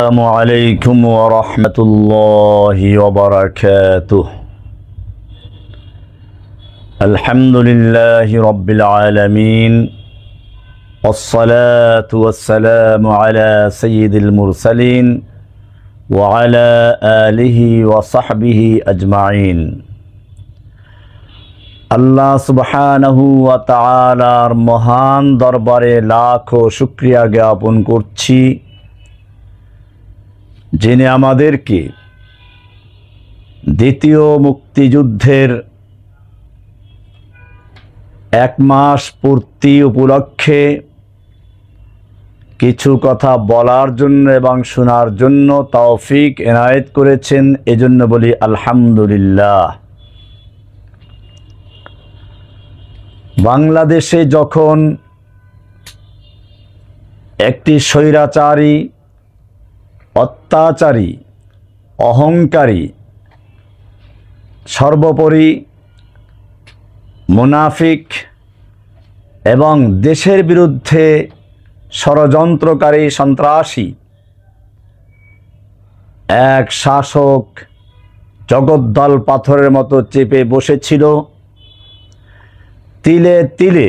السلام عليكم ورحمة الله وبركاته. الحمد لله رب العالمين والصلاة والسلام على سيد المرسلين وعلى آله وصحبه أجمعين. আল্লাহ সুবহানাহু ওয়া তাআলার মহান দরবারে লাখো শুকরিয়া জ্ঞাপন করছি, যিনি আমাদেরকে দ্বিতীয় মুক্তিযুদ্ধের 1 মাস পূর্তি উপলক্ষে কিছু কথা বলার জন্য এবং শোনার জন্য তৌফিক এনায়েত করেছেন। এজন্য বলি আলহামদুলিল্লাহ। বাংলাদেশে যখন একটি স্বৈরাচারী, অত্যাচারী, অহংকারী, সর্বোপরি মুনাফিক এবং দেশের বিরুদ্ধে ষড়যন্ত্রকারী সন্ত্রাসী এক শাসক জগদ্দল পাথরের মতো চেপে বসেছিল, তিলে তিলে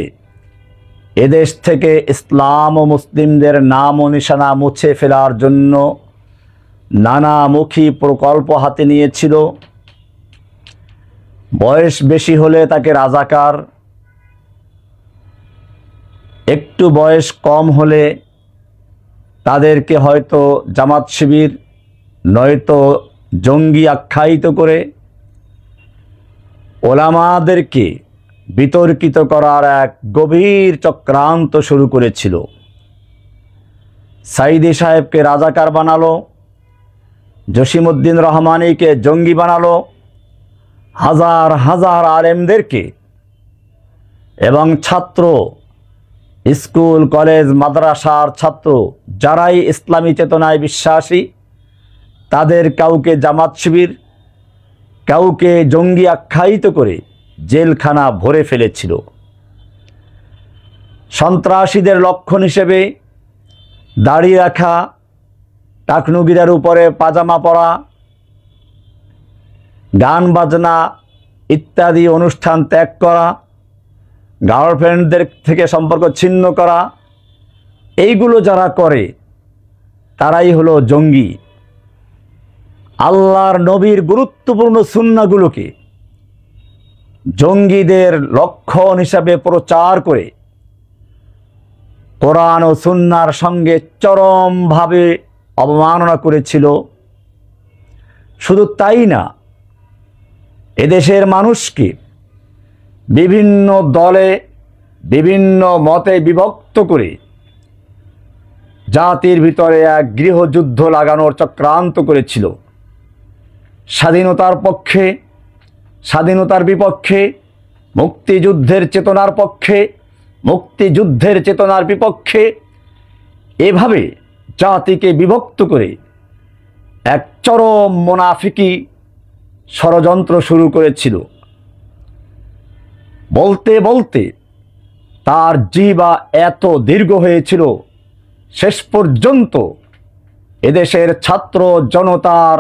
এদেশ থেকে ইসলাম ও মুসলিমদের নাম ও নিশানা মুছে ফেলার জন্য নানামুখী প্রকল্প হাতে নিয়েছিল। বয়স বেশি হলে তাকে রাজাকার, একটু বয়স কম হলে তাদেরকে হয়তো জামাত শিবির নয়তো জঙ্গি আখ্যায়িত করে ওলামাদেরকে বিতর্কিত করার এক গভীর চক্রান্ত শুরু করেছিল। সাইদি সাহেবকে রাজাকার বানালো, জসিমউদ্দিন রহমানীকে জঙ্গি বানালো, হাজার হাজার আলেমদেরকে এবং ছাত্র, স্কুল কলেজ মাদ্রাসার ছাত্র যারাই ইসলামী চেতনায় বিশ্বাসী তাদের কাউকে জামাত শিবির, কাউকে জঙ্গি আখ্যায়িত করে জেলখানা ভরে ফেলেছিল। সন্ত্রাসীদের লক্ষণ হিসেবে দাড়ি রাখা, টাকনুগিরার উপরে পাজামা পরা, গান বাজনা ইত্যাদি অনুষ্ঠান ত্যাগ করা, গার্লফ্রেন্ডদের থেকে সম্পর্ক ছিন্ন করা, এইগুলো যারা করে তারাই হলো জঙ্গি। আল্লাহর নবীর গুরুত্বপূর্ণ সুন্নাহগুলোকে জঙ্গিদের লক্ষণ হিসাবে প্রচার করে কোরআন ও সুন্নাহর সঙ্গে চরমভাবে অবমাননা করেছিল। শুধু তাই না, এদেশের মানুষকে বিভিন্ন দলে বিভিন্ন মতে বিভক্ত করে জাতির ভিতরে এক গৃহযুদ্ধ লাগানোর চক্রান্ত করেছিল। স্বাধীনতার পক্ষে, স্বাধীনতার বিপক্ষে, মুক্তিযুদ্ধের চেতনার পক্ষে, মুক্তিযুদ্ধের চেতনার বিপক্ষে, এভাবে জাতিকে বিভক্ত করে এক চরম মুনাফিকি ষড়যন্ত্র শুরু করেছিল। বলতে বলতে তার জিহ্বা এত দীর্ঘ হয়েছিল, শেষ পর্যন্ত এদেশের ছাত্র জনতার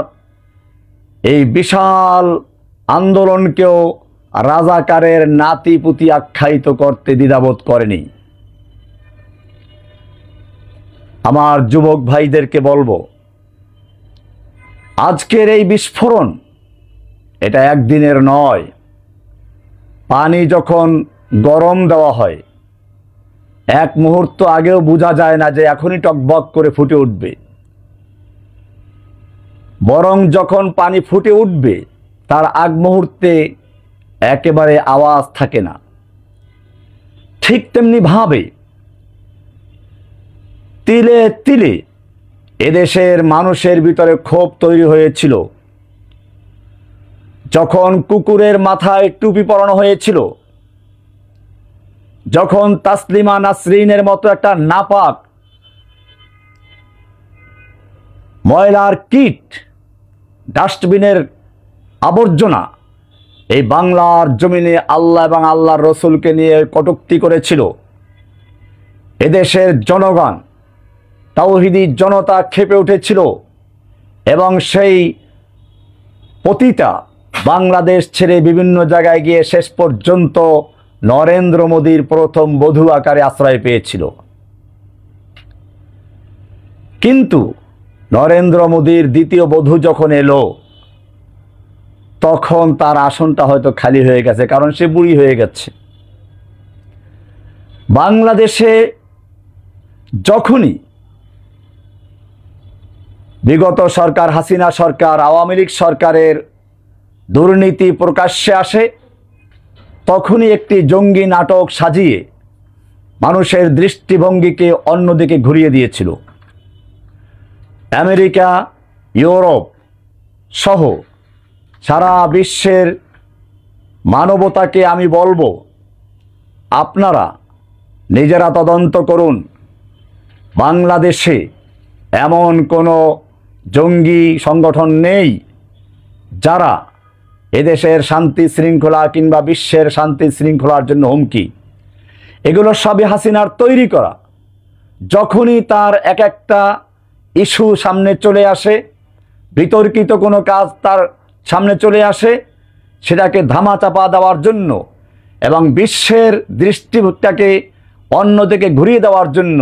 এই বিশাল আন্দোলনকেও রাজাকারের নাতিপুতি আখ্যায়িত করতে দ্বিধাবোধ করেনি। আমার যুবক ভাইদেরকে বলবো, আজকের এই বিস্ফোরণ এটা একদিনের নয়। পানি যখন গরম দেওয়া হয় এক মুহূর্ত আগেও বোঝা যায় না যে এখনই টকবক করে ফুটে উঠবে, বরং যখন পানি ফুটে উঠবে তার আগ মুহূর্তে একেবারে আওয়াজ থাকে না। ঠিক তেমনি ভাবে তিলে তিলে এদেশের মানুষের ভিতরে ক্ষোভ তৈরি হয়েছিল যখন কুকুরের মাথায় টুপি পরানো হয়েছিল, যখন তাসলিমা নাসরিনের মতো একটা নাপাক ময়লার কিট, ডাস্টবিনের আবর্জনা এই বাংলার জমিনে আল্লাহ এবং আল্লাহর রসুলকে নিয়ে কটূক্তি করেছিল। এদেশের জনগণ তাওহীদি জনতা ক্ষেপে উঠেছিল এবং সেই পতিতা বাংলাদেশ ছেড়ে বিভিন্ন জায়গায় গিয়ে শেষ পর্যন্ত নরেন্দ্র মোদীর প্রথম বধূ আকারে আশ্রয় পেয়েছিল। কিন্তু নরেন্দ্র মোদীর দ্বিতীয় বধূ যখন এলো, তখন তার আসনটা হয়তো খালি হয়ে গেছে, কারণ সে বুড়ি হয়ে গেছে। বাংলাদেশে যখনই বিগত সরকার, হাসিনা সরকার, আওয়ামী লীগ সরকারের দুর্নীতি প্রকাশ্যে আসে, তখনই একটি জঙ্গি নাটক সাজিয়ে মানুষের দৃষ্টিভঙ্গিকে অন্যদিকে ঘুরিয়ে দিয়েছিল। আমেরিকা, ইউরোপ সহ সারা বিশ্বের মানবতাকে আমি বলবো, আপনারা নিজেরা তদন্ত করুন। বাংলাদেশে এমন কোনো জঙ্গি সংগঠন নেই যারা এদেশের শান্তি শৃঙ্খলা কিংবা বিশ্বের শান্তি শৃঙ্খলার জন্য হুমকি। এগুলো সবই হাসিনার তৈরি করা। যখনই তার এক একটা ইস্যু সামনে চলে আসে, বিতর্কিত কোনো কাজ তার সামনে চলে আসে, সেটাকে ধামাচাপা দেওয়ার জন্য এবং বিশ্বের দৃষ্টিটাকে অন্যদিকে ঘুরিয়ে দেওয়ার জন্য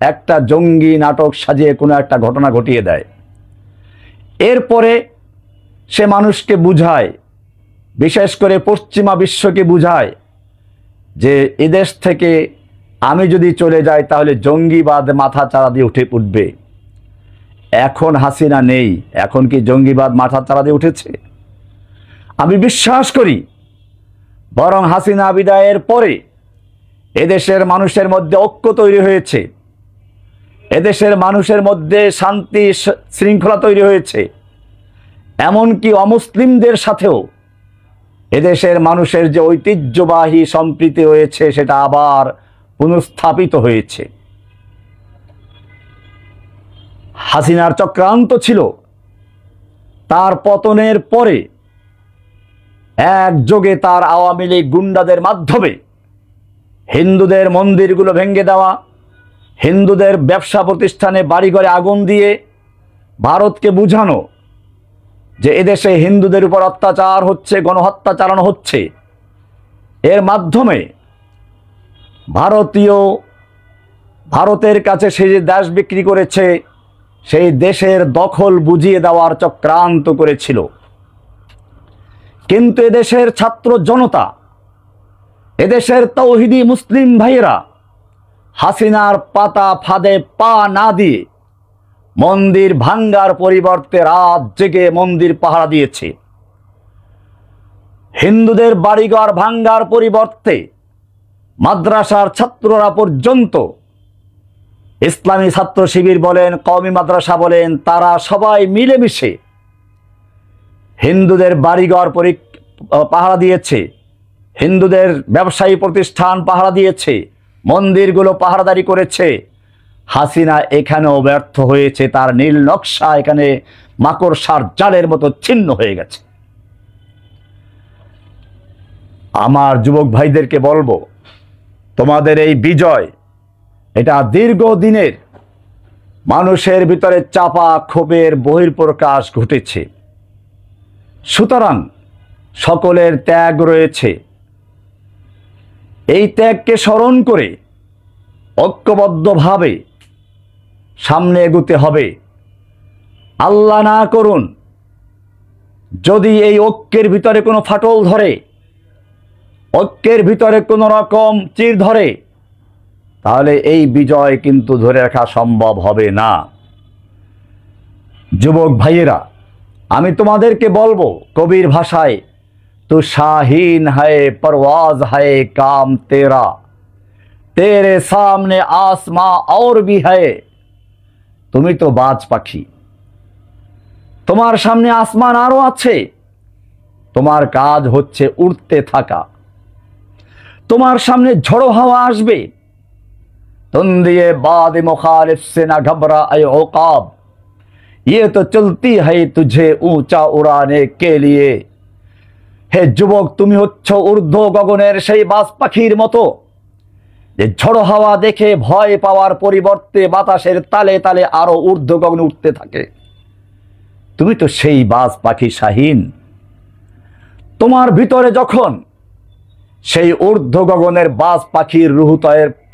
একটা জঙ্গি নাটক সাজিয়ে কোনো একটা ঘটনা ঘটিয়ে দেয়। এরপরে সে মানুষকে বুঝায়, বিশেষ করে পশ্চিমা বিশ্বকে বুঝায় যে এদেশ থেকে আমি যদি চলে যাই তাহলে জঙ্গিবাদ মাথা চাড়া দিয়ে উঠবে। এখন হাসিনা নেই, এখন কি জঙ্গিবাদ মাথা চাড়া দিয়ে উঠেছে? আমি বিশ্বাস করি বরং হাসিনা বিদায়ের পরে এদেশের মানুষের মধ্যে ঐক্য তৈরি হয়েছে, এদেশের মানুষের মধ্যে শান্তি শৃঙ্খলা তৈরি হয়েছে, এমনকি অমুসলিমদের সাথেও এদেশের মানুষের যে ঐতিহ্যবাহী সম্প্রীতি হয়েছে সেটা আবার পুনঃস্থাপিত হয়েছে। হাসিনার চক্রান্ত ছিল তার পতনের পরে একযোগে তার আওয়ামী লীগ গুন্ডাদের মাধ্যমে হিন্দুদের মন্দিরগুলো ভেঙে দেওয়া, হিন্দুদের ব্যবসা প্রতিষ্ঠানে বাড়িঘরে আগুন দিয়ে ভারতকে বুঝানো যে এদেশে হিন্দুদের উপর অত্যাচার হচ্ছে, গণহত্যা চালানো হচ্ছে। এর মাধ্যমে ভারতের কাছে সে যে দেশ বিক্রি করেছে সেই দেশের দখল বুঝিয়ে দেওয়ার চক্রান্ত করেছিল। কিন্তু এদেশের ছাত্র জনতা, এদেশের তাওহীদি মুসলিম ভাইয়েরা হাসিনার পাতা ফাঁদে পা না দিয়ে মন্দির ভাঙ্গার পরিবর্তে রাত জেগে মন্দির পাহারা দিয়েছে। হিন্দুদের বাড়িঘর ভাঙ্গার পরিবর্তে মাদ্রাসার ছাত্ররা পর্যন্ত, ইসলামী ছাত্র শিবির বলেন, কওমি মাদ্রাসা বলেন, তারা সবাই মিলেমিশে হিন্দুদের বাড়িঘর পাহারা দিয়েছে, হিন্দুদের ব্যবসায়ী প্রতিষ্ঠান পাহারা দিয়েছে, মন্দিরগুলো পাহারাদারি করেছে। হাসিনা এখানেও ব্যর্থ হয়েছে, তার নীল নকশা এখানে মাকড়সার জালের মতো ছিন্ন হয়ে গেছে। আমার যুবক ভাইদেরকে বলবো, তোমাদের এই বিজয় এটা দীর্ঘদিনের মানুষের ভিতরে চাপা ক্ষোভের বহিঃপ্রকাশ ঘটেছে। সুতরাং সকলের ত্যাগ রয়েছে, এই ত্যাগকে স্মরণ করে ঐক্যবদ্ধভাবে সামনে এগুতে হবে। আল্লাহ না করুন যদি এই ঐক্যের ভিতরে কোনো ফাটল ধরে, ঐক্যের ভিতরে কোনো রকম চির ধরে, তাহলে এই বিজয় কিন্তু ধরে রাখা সম্ভব হবে না। যুবক ভাইয়েরা, আমি তোমাদেরকে বলবো কবির ভাষায়, তু শাহিন है परवाज है काम तेरा, तेरे सामने आसमां और भी है। তুমি তো বাজ পাখি, তোমার সামনে আসমান আরো আছে, তোমার কাজ হচ্ছে উড়তে থাকা। তোমার সামনে ঝড়ো হাওয়া আসবে, তুন্দিয়ে বাদ মুখালিফ से ना घबरा ऐ औकाब, ये तो चलती है तुझे ऊंचा उड़ाने के लिए। হে যুবক, তুমি হচ্ছ ঊর্ধ্ব গগনের সেই বাজ পাখির মতো, যে ঝড়ো হাওয়া দেখে ভয় পাওয়ার পরিবর্তে বাতাসের তালে তালে আরো ঊর্ধ্ব গগনে উঠতে থাকে। তুমি তো সেই বাজ পাখি শাহীন। তোমার ভিতরে যখন সেই ঊর্ধ্ব গগনের বাজ পাখির রূহ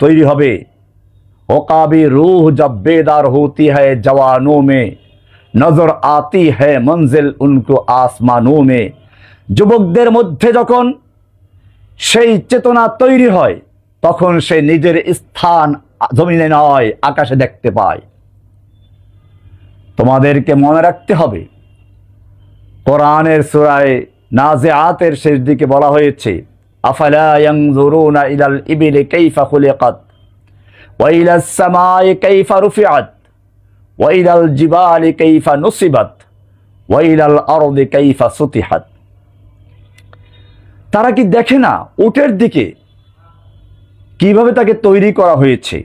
তৈরি হবে, ওকাবি রূহ জব বেদার হতি হ্যায় জওয়ানোं में নজর আতি হ্যায় মঞ্জিল উनको আসমানোं में। যুবকদের মধ্যে যখন সেই চেতনা তৈরি হয়, তখন সে নিজের স্থান জমিনে নয় আকাশে দেখতে পায়। তোমাদেরকে মনে রাখতে হবে, কোরআনের সূরায়ে নাজিআতের শেষ দিকে বলা হয়েছে, আফালা ইয়ানজুরুনা ইলাল ইবিলি কাইফা খুলিকাত ওয়া ইলাস সামাই কাইফা রুফিআত ওয়া ইলাল জিবালি কাইফা নুসিবাত ওয়া ইলাল আরদি কাইফা সুতিহাত। তারা কি দেখে না উটের দিকে কিভাবে তাকে তৈরি করা হয়েছে?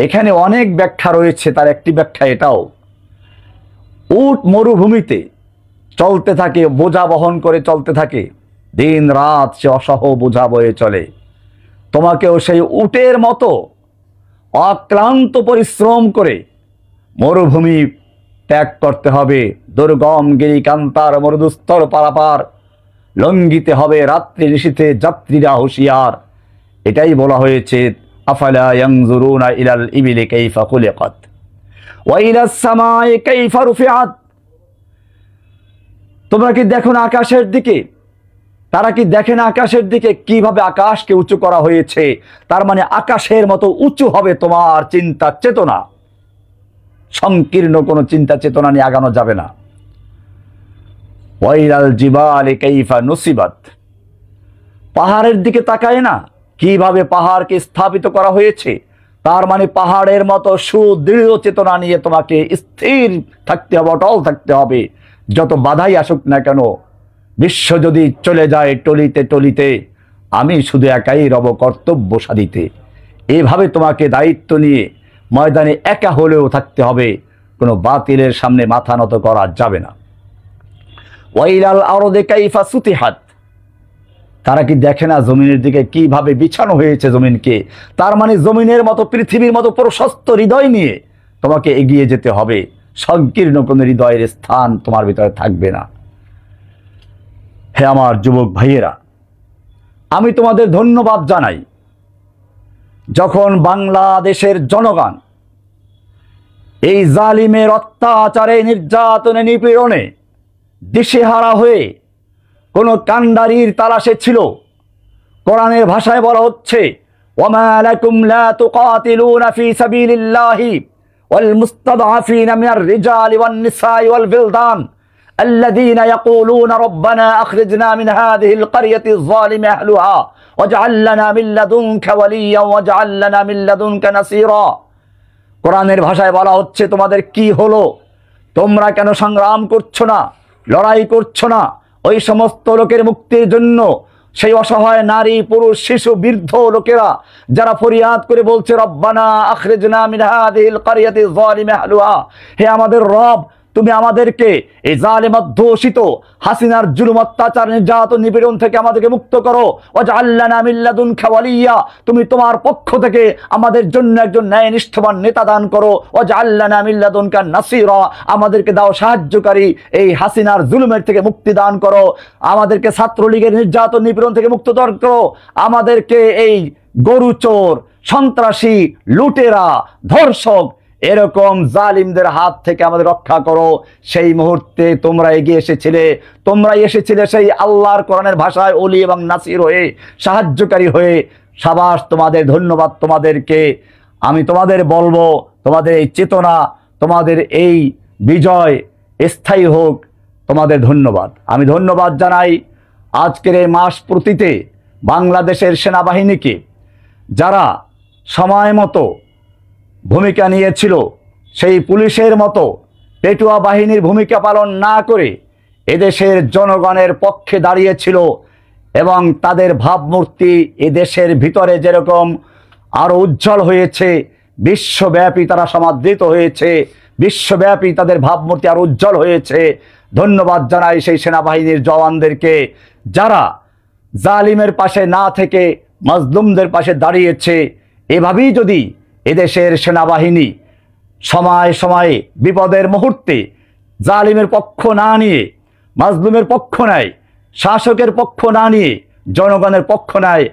এখানে অনেক ব্যাখ্যা রয়েছে, তার একটি ব্যাখ্যা এটাও, উট মরুভূমিতে চলতে থাকে, বোঝা বহন করে চলতে থাকে, দিন রাত সে অসহ বোঝা বয়ে চলে। তোমাকেও সেই উটের মতো অক্লান্ত পরিশ্রম করে মরুভূমি ত্যাগ করতে হবে, দুর্গম গিরিকান্তার মরুদুস্তর পারাপার লঙ্ঘিতে হবে, রাত্রি নিশীথে যাত্রীরা হুঁশিয়ার। এটাই বলা হয়েছে, আফালা ইয়ানজুরুনা ইলাল ইবিলি কাইফা খুলিকাত ওয়া ইলাস সামাই কাইফা রুফিআত। তোমরা কি দেখো না আকাশের দিকে? তারা কি দেখে না আকাশের দিকে কিভাবে আকাশকে উঁচু করা হয়েছে? তার মানে আকাশের মতো উঁচু হবে তোমার চিন্তা চেতনা। সংকীর্ণ কোনো চিন্তা চেতনা নিয়ে আগানো যাবে না। ওয়া ইলাল জিবালি কাইফা নুসিবাত। পাহাড়ের দিকে তাকায় না কিভাবে পাহাড়কে স্থাপিত করা হয়েছে? তার মানে পাহাড়ের মতো সুদৃঢ় চেতনা নিয়ে তোমাকে স্থির থাকতে হবে, অটল থাকতে হবে, যত বাধাই আসুক না কেন। বিশ্ব যদি চলে যায় টলিতে টলিতে, আমি শুধু একাই রব কর্তব্য সাধিতে। এভাবে তোমাকে দায়িত্ব নিয়ে ময়দানে একা হলেও থাকতে হবে, কোনো বাতিলের সামনে মাথা নত করা যাবে না। ওয়া ইলাল আরদি কাইফা সুতিহাত। তারা কি দেখে না জমিনের দিকে কিভাবে বিছানো হয়েছে জমিনকে? তার মানে জমিনের মতো, পৃথিবীর মতো প্রশস্ত হৃদয় নিয়ে তোমাকে এগিয়ে যেতে হবে। সংকীর্ণ কোনো হৃদয়ের স্থান তোমার ভিতরে থাকবে না। হে আমার যুবক ভাইয়েরা, আমি তোমাদের ধন্যবাদ জানাই, যখন বাংলাদেশের জনগণ এই জালিমের অত্যাচারে, নির্যাতনে, নিপীড়নে দিশেহারা হয়ে কোন কান্ডারির তালাশে ছিল। কোরআনের ভাষায় বলা হচ্ছে, ওয়ামা লাকুম লা তুকাতিলুনা ফি সাবিলিল্লাহি ওয়াল মুস্তাদআফিনা মিনার রিজালি ওয়ান নিসাই ওয়াল বিলদান الذين يقولون ربنا أخرجنا من هذه القرية الظالم أهلها واجعل لنا من لدنك وليا واجعل لنا من لدنك نصيرا। কোরআনের ভাষায় বলা হচ্ছে, তোমাদের কি হলো? তোমরা কেন সংগ্রাম করছো না, লড়াই করছো না ওই সমস্ত লোকের মুক্তির জন্য? সেই অসহায় নারী, পুরুষ, শিশু, বৃদ্ধ লোকেরা যারা ফরিয়াদ করে বলছে, রব্বানা আখরিজনা মিন হাযিহিল কারিয়াতি যালিমি আহলুহা, হে আমাদের রব, তুমি আমাদেরকে এই জালিম অধ্যুষিত হাসিনার জুলুম, অত্যাচার, নির্যাতন, নিপীড়ন থেকে আমাদেরকে মুক্ত করো। ওয়াজআল লানা মিন লাদুনকা ওয়ালিয়্যা, তুমি তোমার পক্ষ থেকে আমাদের জন্য একজন ন্যায়নিষ্ঠবান নেতা দান করো। ওয়াজআল লানা মিন লাদুনকা নাসীরা, আমাদেরকে দাও সাহায্যকারী, এই হাসিনার জুলুমের থেকে মুক্তি দান করো। আমাদেরকে ছাত্রলীগের নির্যাতন, নিপীড়ন থেকে মুক্ত দান করো। আমাদেরকে এই গরু চোর, সন্ত্রাসী, লুটেরা, ধর্ষক, এরকম জালিমদের হাত থেকে আমাদের রক্ষা করো। সেই মুহূর্তে তোমরা এগিয়ে এসেছিলে, তোমরাই এসেছিলে সেই আল্লাহর কোরআনের ভাষায় ওলি এবং নাসির হয়ে, সাহায্যকারী হয়ে। সাবাস তোমাদের, ধন্যবাদ তোমাদেরকে। আমি তোমাদের বলবো, তোমাদের এই চেতনা, তোমাদের এই বিজয় স্থায়ী হোক। তোমাদের ধন্যবাদ। আমি ধন্যবাদ জানাই আজকের এই মাস প্রতিতে বাংলাদেশের সেনাবাহিনীকে, যারা সময় মতো ভূমিকা নিয়েছিল, সেই পুলিশের মতো পেটুয়া বাহিনীর ভূমিকা পালন না করে এদেশের জনগণের পক্ষে দাঁড়িয়েছিল এবং তাদের ভাবমূর্তি এদেশের ভিতরে যেরকম আরো উজ্জ্বল হয়েছে, বিশ্বব্যাপী তারা সমাদৃত হয়েছে, বিশ্বব্যাপী তাদের ভাবমূর্তি আরো উজ্জ্বল হয়েছে। ধন্যবাদ জানাই সেই সেনাবাহিনীর জওয়ানদেরকে, যারা জালিমের পাশে না থেকে মাজলুমদের পাশে দাঁড়িয়েছে। এভাবেই যদি এদেশের সেনাবাহিনী সময় সময়ে বিপদের মুহূর্তে জালিমের পক্ষ না নিয়ে, মাজলুমের পক্ষ নেয়, শাসকের পক্ষ না নিয়ে জনগণের পক্ষ নেয়,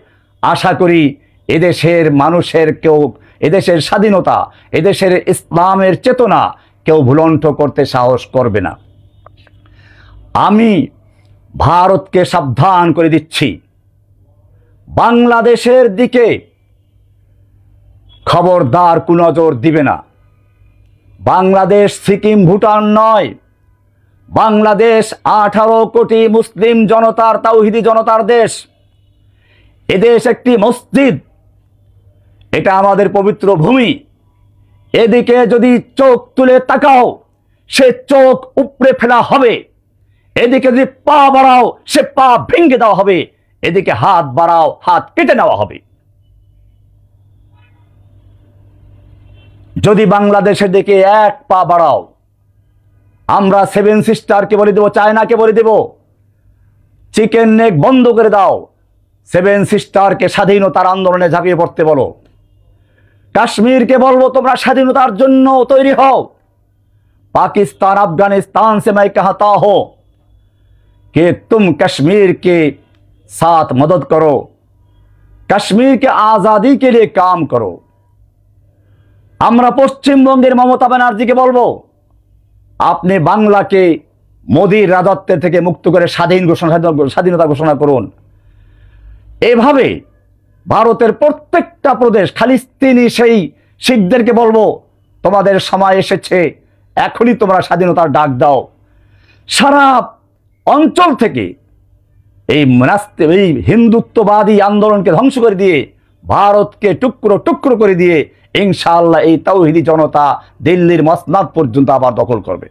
আশা করি এদেশের মানুষের কেউ, এদেশের স্বাধীনতা, এদেশের ইসলামের চেতনা কেউ ভুলণ্ঠ করতে সাহস করবে না। আমি ভারতকে সাবধান করে দিচ্ছি, বাংলাদেশের দিকে খবরদার কুনজর দিবে না। বাংলাদেশ সিকিম ভুটান নয়, বাংলাদেশ 18 কোটি মুসলিম জনতার, তাওহিদি জনতার দেশ। এদেশ একটি মসজিদ, এটা আমাদের পবিত্র ভূমি। এদিকে যদি চোখ তুলে তাকাও, সে চোখ উপড়ে ফেলা হবে। এদিকে যদি পা বাড়াও, সে পা ভেঙে দেওয়া হবে। এদিকে হাত বাড়াও, হাত কেটে নেওয়া হবে। যদি বাংলাদেশের দিকে এক পা বাড়াও, আমরা 7 সিস্টারকে বলে দেব, চায়নাকে বলে দেব, চিকেন নেক বন্ধ করে দাও। 7 সিস্টারকে স্বাধীনতার আন্দোলনে ঝাঁপিয়ে পড়তে বলো। কাশ্মীরকে বলবো, তোমরা স্বাধীনতার জন্য তৈরি হও। पाकिस्तान अफगानिस्तान से मैं कहता हूं कि तुम कश्मीर के साथ मदद करो, कश्मीर के आज़ादी के लिए काम करो। আমরা পশ্চিমবঙ্গের মমতা ব্যানার্জিকে বলবো, আপনি বাংলাকে মোদির রাজত্বের থেকে মুক্ত করে স্বাধীনতা ঘোষণা করুন। এভাবে ভারতের প্রত্যেকটা প্রদেশ, খালিস্তানি সেই শিখদেরকে বলবো, তোমাদের সময় এসেছে, এখনই তোমরা স্বাধীনতার ডাক দাও। সারা অঞ্চল থেকে এই হিন্দুত্ববাদী আন্দোলনকে ধ্বংস করে দিয়ে, ভারতকে টুকরো টুকরো করে দিয়ে ইনশাআল্লাহ এই তাওহিদি জনতা দিল্লির মসনদ পর্যন্ত আবার দখল করবে।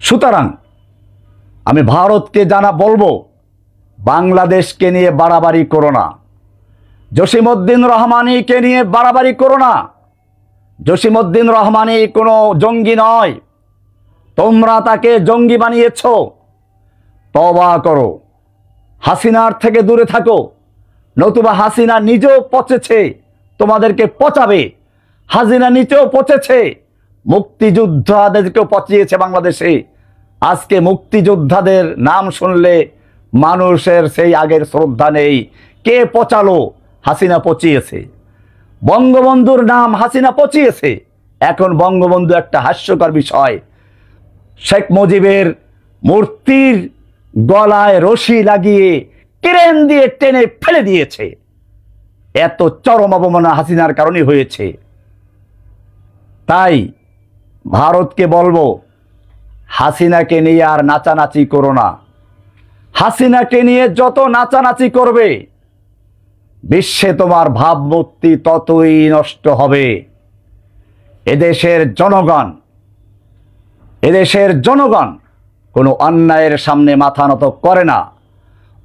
সুতরাং আমি ভারতকে বলবো, বাংলাদেশকে নিয়ে বাড়াবাড়ি করো না, জসিমউদ্দিন রহমানিকে নিয়ে বাড়াবাড়ি করো না। জসিমউদ্দিন রহমানি কোনো জঙ্গি নয়, তোমরা তাকে জঙ্গি বানিয়েছ। তওবা করো, হাসিনার থেকে দূরে থাকো, নতুবা হাসিনা নিজেও পচেছে, তোমাদেরকে পচাবে। হাসিনা নিজেও পচেছে, মুক্তিযোদ্ধাদেরকেও পচিয়েছে বাংলাদেশে। আজকে মুক্তিযোদ্ধাদের নাম শুনলে মানুষের সেই আগের শ্রদ্ধা নেই। কে পচালো? হাসিনা পচিয়েছে। বঙ্গবন্ধুর নাম হাসিনা পচিয়েছে। এখন বঙ্গবন্ধু একটা হাস্যকর বিষয়, শেখ মুজিবের মূর্তির গলায় রশি লাগিয়ে ক্রেন দিয়ে টেনে ফেলে দিয়েছে। এত চরম অবমাননা হাসিনার কারণে হয়েছে। তাই ভারতকে বলবো, হাসিনাকে নিয়ে আর নাচানাচি করো না। হাসিনাকে নিয়ে যত নাচানাচি করবে, বিশ্বে তোমার ভাবমূর্তি ততই নষ্ট হবে। এদেশের জনগণ কোনো অন্যায়ের সামনে মাথা নত করে না।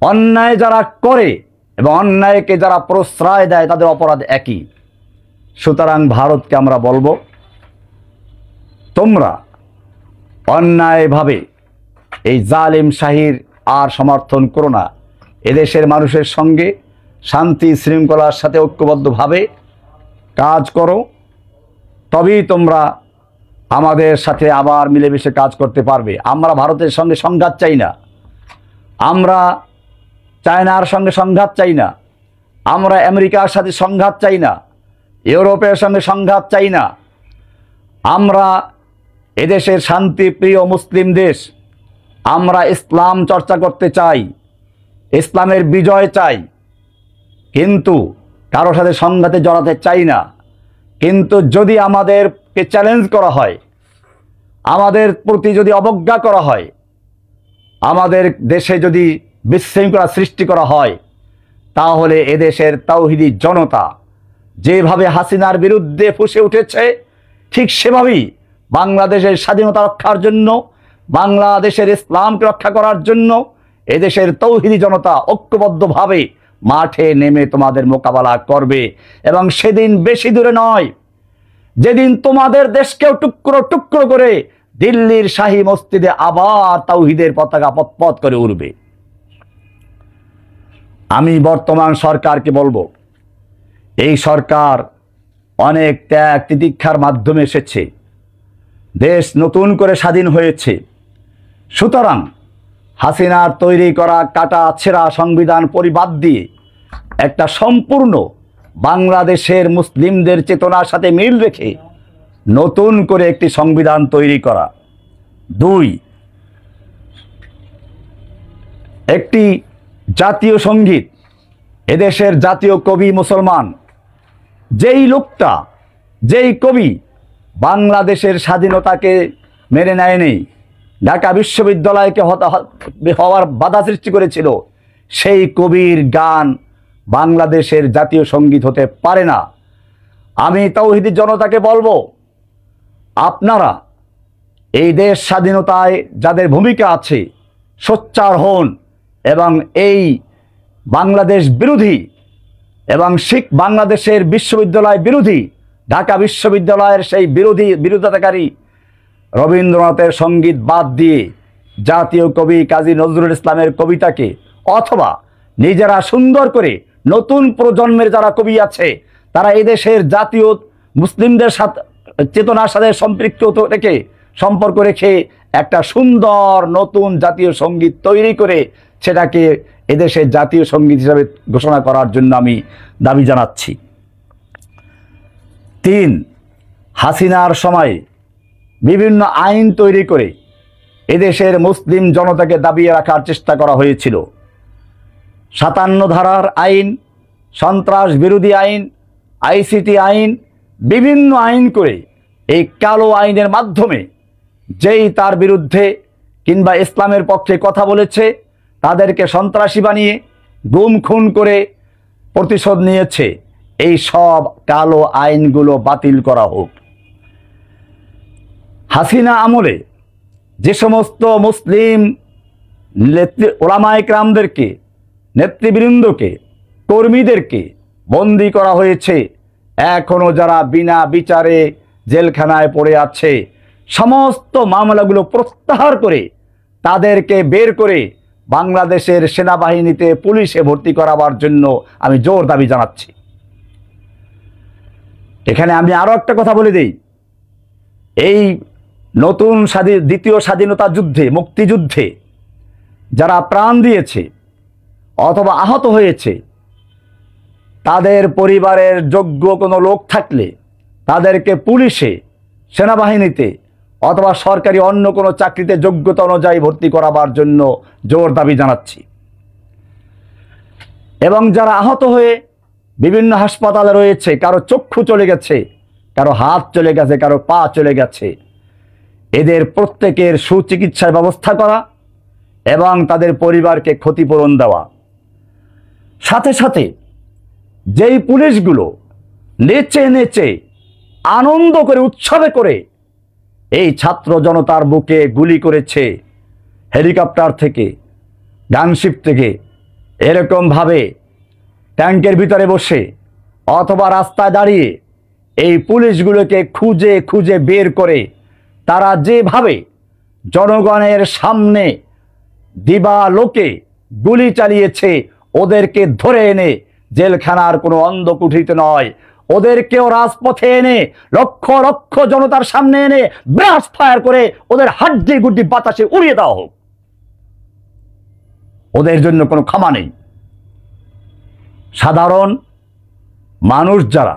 অন্যায় যারা করে এবং অন্যায়কে যারা প্রশ্রয় দেয়, তাদের অপরাধ একই। সুতরাং ভারতকে আমরা বলবো, তোমরা অন্যায়ভাবে এই জালিম শাহীর আর সমর্থন করো না। এদেশের মানুষের সঙ্গে শান্তি শৃঙ্খলার সাথে ঐক্যবদ্ধভাবে কাজ করো, তবেই তোমরা আমাদের সাথে আবার মিলেমিশে কাজ করতে পারবে। আমরা ভারতের সঙ্গে সংঘাত চাই না, আমরা চায়নার সঙ্গে সংঘাত চাই না, আমরা আমেরিকার সাথে সংঘাত চাই না, ইউরোপের সঙ্গে সংঘাত চাই না। আমরা এদেশের শান্তিপ্রিয় মুসলিম দেশ, আমরা ইসলাম চর্চা করতে চাই, ইসলামের বিজয় চাই, কিন্তু কারো সাথে সংঘাতে জড়াতে চাই না। কিন্তু যদি আমাদেরকে চ্যালেঞ্জ করা হয়, আমাদের প্রতি যদি অবজ্ঞা করা হয়, আমাদের দেশে যদি বিশৃঙ্খলা সৃষ্টি করা হয়, তাহলে এদেশের তাওহিদি জনতা যেভাবে হাসিনার বিরুদ্ধে ফুঁসে উঠেছে, ঠিক সেভাবেই বাংলাদেশের স্বাধীনতা রক্ষার জন্য, বাংলাদেশের ইসলামকে রক্ষা করার জন্য এদেশের তাওহিদি জনতা ঐক্যবদ্ধভাবে মাঠে নেমে তোমাদের মোকাবেলা করবে। এবং সেদিন বেশি দূরে নয়, যেদিন তোমাদের দেশকেও টুকরো টুকরো করে দিল্লির শাহী মসজিদে আবার তাওহীদের পতাকা পতপত করে উড়বে। আমি বর্তমান সরকারকে বলবো, এই সরকার অনেক ত্যাগ তিতিক্ষার মাধ্যমে এসেছে, দেশ নতুন করে স্বাধীন হয়েছে। সুতরাং হাসিনার তৈরি করা কাটা ছেঁড়া সংবিধান পরিবাদ দিয়ে একটা সম্পূর্ণ বাংলাদেশের মুসলিমদের চেতনার সাথে মিল রেখে নতুন করে একটি সংবিধান তৈরি করা। 2, একটি জাতীয় সঙ্গীত, এদেশের জাতীয় কবি মুসলমান, যেই লোকটা, যেই কবি বাংলাদেশের স্বাধীনতাকে মেনে নেয়নি, ঢাকা বিশ্ববিদ্যালয়কে হওয়ার বাধা সৃষ্টি করেছিল, সেই কবির গান বাংলাদেশের জাতীয় সঙ্গীত হতে পারে না। আমি তাওহীদি জনতাকে বলবো, আপনারা এই দেশ স্বাধীনতায় যাদের ভূমিকা আছে সোচ্চার হন এবং এই বাংলাদেশ বিরোধী এবং শিখ বাংলাদেশের বিশ্ববিদ্যালয় বিরোধী, ঢাকা বিশ্ববিদ্যালয়ের সেই বিরোধিতাকারী রবীন্দ্রনাথের সঙ্গীত বাদ দিয়ে জাতীয় কবি কাজী নজরুল ইসলামের কবিতাকে, অথবা নিজেরা সুন্দর করে নতুন প্রজন্মের যারা কবি আছে তারা এদেশের জাতীয় মুসলিমদের সাথে চেতনার সাথে সম্পর্ক রেখে একটা সুন্দর নতুন জাতীয় সঙ্গীত তৈরি করে সেটাকে এদেশের জাতীয় সঙ্গীত হিসাবে ঘোষণা করার জন্য আমি দাবি জানাচ্ছি। 3, হাসিনার সময় বিভিন্ন আইন তৈরি করে এদেশের মুসলিম জনতাকে দাবিয়ে রাখার চেষ্টা করা হয়েছিল। 57 ধারার আইন, সন্ত্রাস বিরোধী আইন, আইসিটি আইন, বিভিন্ন আইন করে এই কালো আইনের মাধ্যমে যেই তার বিরুদ্ধে কিংবা ইসলামের পক্ষে কথা বলেছে তাদেরকে সন্ত্রাসী বানিয়ে গুম খুন করে প্রতিশোধ নিয়েছে। এই সব কালো আইনগুলো বাতিল করা হোক। হাসিনা আমলে যে সমস্ত মুসলিম ওলামায়ে কেরামদেরকে, নেতৃবৃন্দকে, কর্মীদেরকে বন্দী করা হয়েছে, এখনো যারা বিনা বিচারে জেলখানায় পড়ে আছে, সমস্ত মামলাগুলো প্রত্যাহার করে তাদেরকে বের করে বাংলাদেশের সেনাবাহিনীতে, পুলিশে ভর্তি করাবার জন্য আমি জোর দাবি জানাচ্ছি। এখানে আমি আরো একটা কথা বলে দিই, এই নতুন দ্বিতীয় স্বাধীনতা যুদ্ধে, মুক্তিযুদ্ধে যারা প্রাণ দিয়েছে অথবা আহত হয়েছে, তাদের পরিবারের যোগ্য কোনো লোক থাকলে তাদেরকে পুলিশে, সেনাবাহিনীতে অথবা সরকারি অন্য কোনো চাকরিতে যোগ্যতা অনুযায়ী ভর্তি করাবার জন্য জোর দাবি জানাচ্ছি। এবং যারা আহত হয়ে বিভিন্ন হাসপাতালে রয়েছে, কারো চক্ষু চলে গেছে, কারো হাত চলে গেছে, কারো পা চলে গেছে, এদের প্রত্যেকের সুচিকিৎসার ব্যবস্থা করা এবং তাদের পরিবারকে ক্ষতিপূরণ দেওয়া। সাথে সাথে যেই পুলিশগুলো নেচে নেচে আনন্দ করে, উৎসবে করে এই ছাত্র জনতার বুকে গুলি করেছে, হেলিকপ্টার থেকে, গানশিপ থেকে, এরকমভাবে ট্যাঙ্কের ভিতরে বসে অথবা রাস্তায় দাঁড়িয়ে এই পুলিশগুলোকে খুঁজে খুঁজে বের করে তারা যেভাবে জনগণের সামনে দিবালোকে গুলি চালিয়েছে, ওদেরকে ধরে এনে জেলখানার কোনো অন্ধকুঠিতে নয়, ওদেরকেও রাজপথে এনে লক্ষ লক্ষ জনতার সামনে এনে ব্রাশ ফায়ার করে ওদের হাড্ডি গুড্ডি বাতাসে উড়িয়ে দেওয়া হোক। ওদের জন্য কোনো ক্ষমা নেই। সাধারণ মানুষ যারা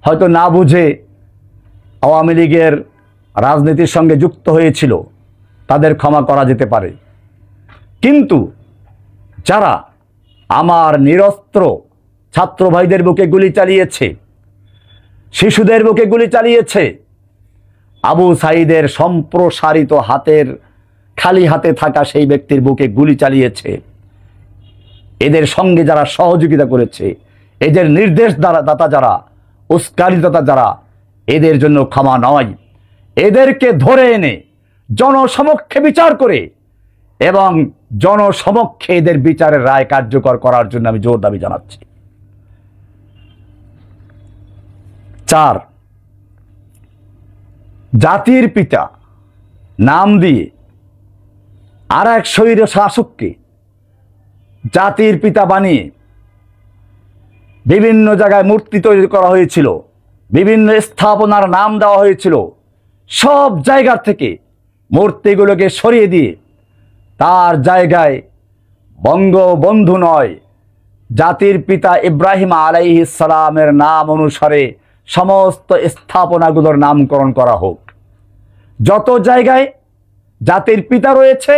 হয়তো না বুঝে আওয়ামী লীগের রাজনীতির সঙ্গে যুক্ত হয়েছিল তাদের ক্ষমা করা যেতে পারে, কিন্তু যারা আমার নিরস্ত্র ছাত্র ভাইদের বুকে গুলি চালিয়েছে, শিশুদের বুকে গুলি চালিয়েছে, আবু সাঈদের সম্প্রসারিত হাতের খালি হাতে থাকা সেই ব্যক্তির বুকে গুলি চালিয়েছে, এদের সঙ্গে যারা সহযোগিতা করেছে, এদের নির্দেশ দাতা যারা, উস্কানিদাতা যারা, এদের জন্য ক্ষমা নয়। এদেরকে ধরে এনে জনসমক্ষে বিচার করে এবং জনসমক্ষে এদের বিচারের রায় কার্যকর করার জন্য আমি জোর দাবি জানাচ্ছি। 4, জাতির পিতা নাম দিয়ে আর এক স্বৈর শাসককে জাতির পিতা বানিয়ে বিভিন্ন জায়গায় মূর্তি তৈরি করা হয়েছিল, বিভিন্ন স্থাপনার নাম দেওয়া হয়েছিল। সব জায়গা থেকে মূর্তিগুলোকে সরিয়ে দিয়ে তার জায়গায় বঙ্গবন্ধু নয়, জাতির পিতা ইব্রাহিম আলাইহিস সালামের নাম অনুসারে সমস্ত স্থাপনাগুলোর নামকরণ করা হোক। যত জায়গায় জাতির পিতা রয়েছে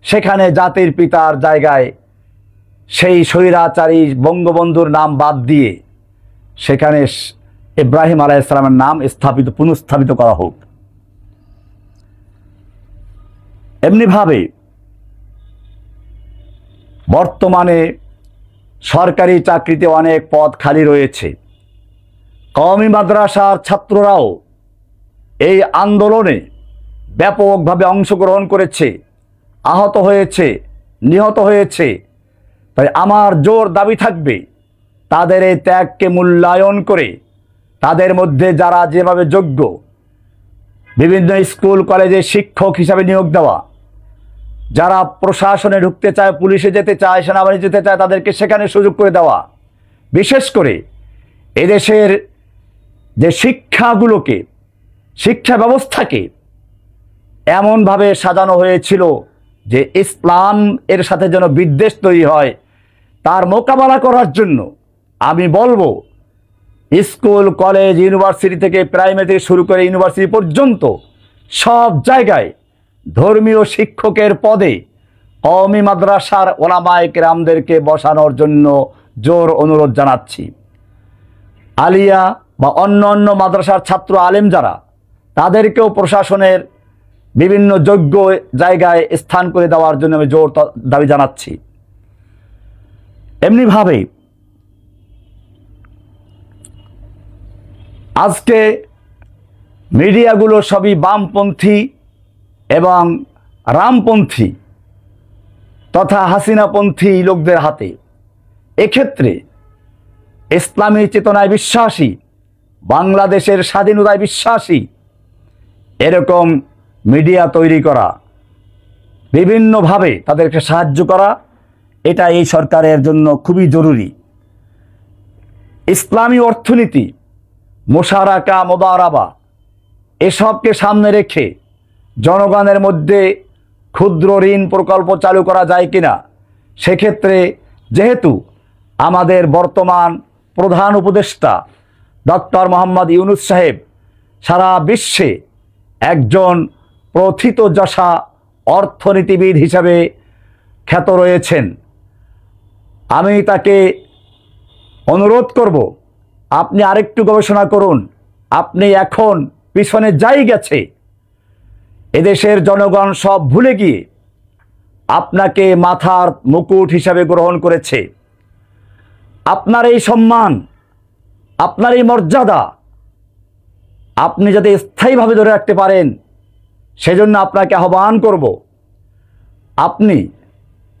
সেখানে জাতির পিতার জায়গায় সেই স্বৈরাচারী বঙ্গবন্ধুর নাম বাদ দিয়ে সেখানে ইব্রাহিম আলাইহিস সালামের নাম পুনঃস্থাপিত করা হোক। এমনিভাবে বর্তমানে সরকারি চাকরিতে অনেক পদ খালি রয়েছে। কওমি মাদ্রাসার ছাত্ররাও এই আন্দোলনে ব্যাপকভাবে অংশগ্রহণ করেছে, আহত হয়েছে, নিহত হয়েছে। তাই আমার জোর দাবি থাকবে তাদের এই ত্যাগকে মূল্যায়ন করে তাদের মধ্যে যারা যেভাবে যোগ্য, বিভিন্ন স্কুল কলেজে শিক্ষক হিসাবে নিয়োগ দেওয়া, যারা প্রশাসনে ঢুকতে চায়, পুলিশে যেতে চায়, সেনাবাহিনী যেতে চায়, তাদেরকে সেখানে সুযোগ করে দেওয়া। বিশেষ করে এদেশের যে শিক্ষাগুলোকে, শিক্ষা ব্যবস্থাকে এমনভাবে সাজানো হয়েছিল যে ইসলাম এর সাথে যেন বিদ্বেষ তৈরি হয়, তার মোকাবেলা করার জন্য আমি বলবো স্কুল কলেজ ইউনিভার্সিটি থেকে প্রাইমারি থেকে শুরু করে ইউনিভার্সিটি পর্যন্ত সব জায়গায় ধর্মীয় শিক্ষকের পদে কওমি মাদ্রাসার ওলামায়ে কেরামদেরকে বসানোর জন্য জোর অনুরোধ জানাচ্ছি। আলিয়া বা অন্য অন্য মাদ্রাসার ছাত্র আলেম যারা, তাদেরকেও প্রশাসনের বিভিন্ন যোগ্য জায়গায় স্থান করে দেওয়ার জন্য আমি জোর দাবি জানাচ্ছি। এমনিভাবে আজকে মিডিয়াগুলো সবই বামপন্থী এবং রামপন্থী তথা হাসিনাপন্থী লোকদের হাতে। এক্ষেত্রে ইসলামী চেতনায় বিশ্বাসী, বাংলাদেশের স্বাধীনতায় বিশ্বাসী এরকম মিডিয়া তৈরি করা, বিভিন্নভাবে তাদেরকে সাহায্য করা, এটা এই সরকারের জন্য খুবই জরুরি। ইসলামী অর্থনীতি, মুশারাকা, মুদারাবা এসবকে সামনে রেখে জনগণের মধ্যে ক্ষুদ্র ঋণ প্রকল্প চালু করা যায় কিনা, সেক্ষেত্রে যেহেতু আমাদের বর্তমান প্রধান উপদেষ্টা ডক্টর মোহাম্মদ ইউনূস সাহেব সারা বিশ্বে একজন প্রথিতযশা অর্থনীতিবিদ হিসাবে খ্যাত রয়েছেন, আমি তাকে অনুরোধ করব আপনি আরেকটু গবেষণা করুন। আপনি এখন পিছনে যাই গেছে, এদেশের জনগণ সব ভুলে গিয়ে আপনাকে মাথার মুকুট হিসাবে গ্রহণ করেছে। আপনার এই সম্মান, আপনার এই মর্যাদা আপনি যাতে স্থায়ীভাবে ধরে রাখতে পারেন, সেজন্য আপনাকে আহ্বান করব, আপনি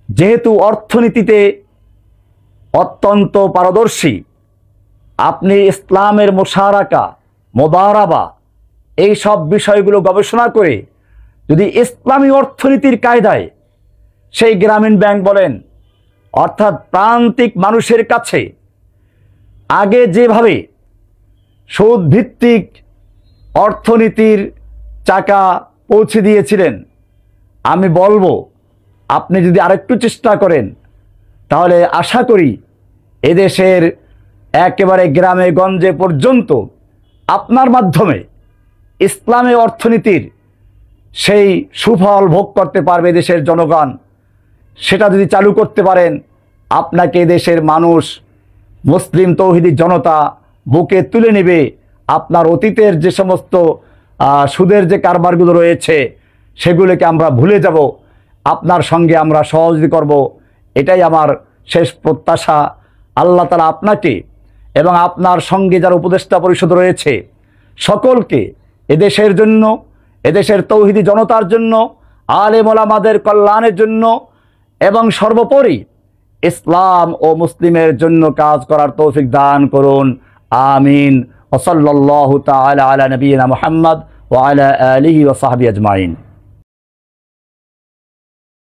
যেহেতু অর্থনীতিতে অত্যন্ত পারদর্শী, আপনি ইসলামের মুশারাকা, মুদারাবা এই সব বিষয়গুলো গবেষণা করে যদি ইসলামী অর্থনীতির কায়দায় সেই গ্রামীণ ব্যাংক বলেন, অর্থাৎ প্রান্তিক মানুষের কাছে আগে যেভাবে সুদ ভিত্তিক অর্থনীতির চাকা পৌঁছে দিয়েছিলেন, আমি বলবো আপনি যদি আরেকটু চেষ্টা করেন তাহলে আশা করি এদেশের একেবারে গ্রামে গঞ্জে পর্যন্ত আপনার মাধ্যমে ইসলামী অর্থনীতির সেই সুফল ভোগ করতে পারবে দেশের জনগণ। সেটা যদি চালু করতে পারেন, আপনাকে দেশের মানুষ, মুসলিম তৌহিদি জনতা বুকে তুলে নেবে। আপনার অতীতের যে সমস্ত সুদের যে কারবারগুলো রয়েছে সেগুলোকে আমরা ভুলে যাব, আপনার সঙ্গে আমরা সহযোগিতা করব, এটাই আমার শেষ প্রত্যাশা। আল্লাহ তাআলা আপনাকে এবং আপনার সঙ্গে যারা উপদেষ্টা পরিষদ রয়েছে সকলকে এদেশের জন্য, এদেশের তৌহিদি জনতার জন্য, আলেম ওলামাদের কল্যাণের জন্য এবং সর্বোপরি ইসলাম ও মুসলিমের জন্য কাজ করার তৌফিক দান করুন। আমিন। ওয়া সাল্লাল্লাহু তাআলা আলা নবিয়িনা মুহাম্মদ ওয়া আলা আলিহি ওয়া সাহবিহি আজমাইন।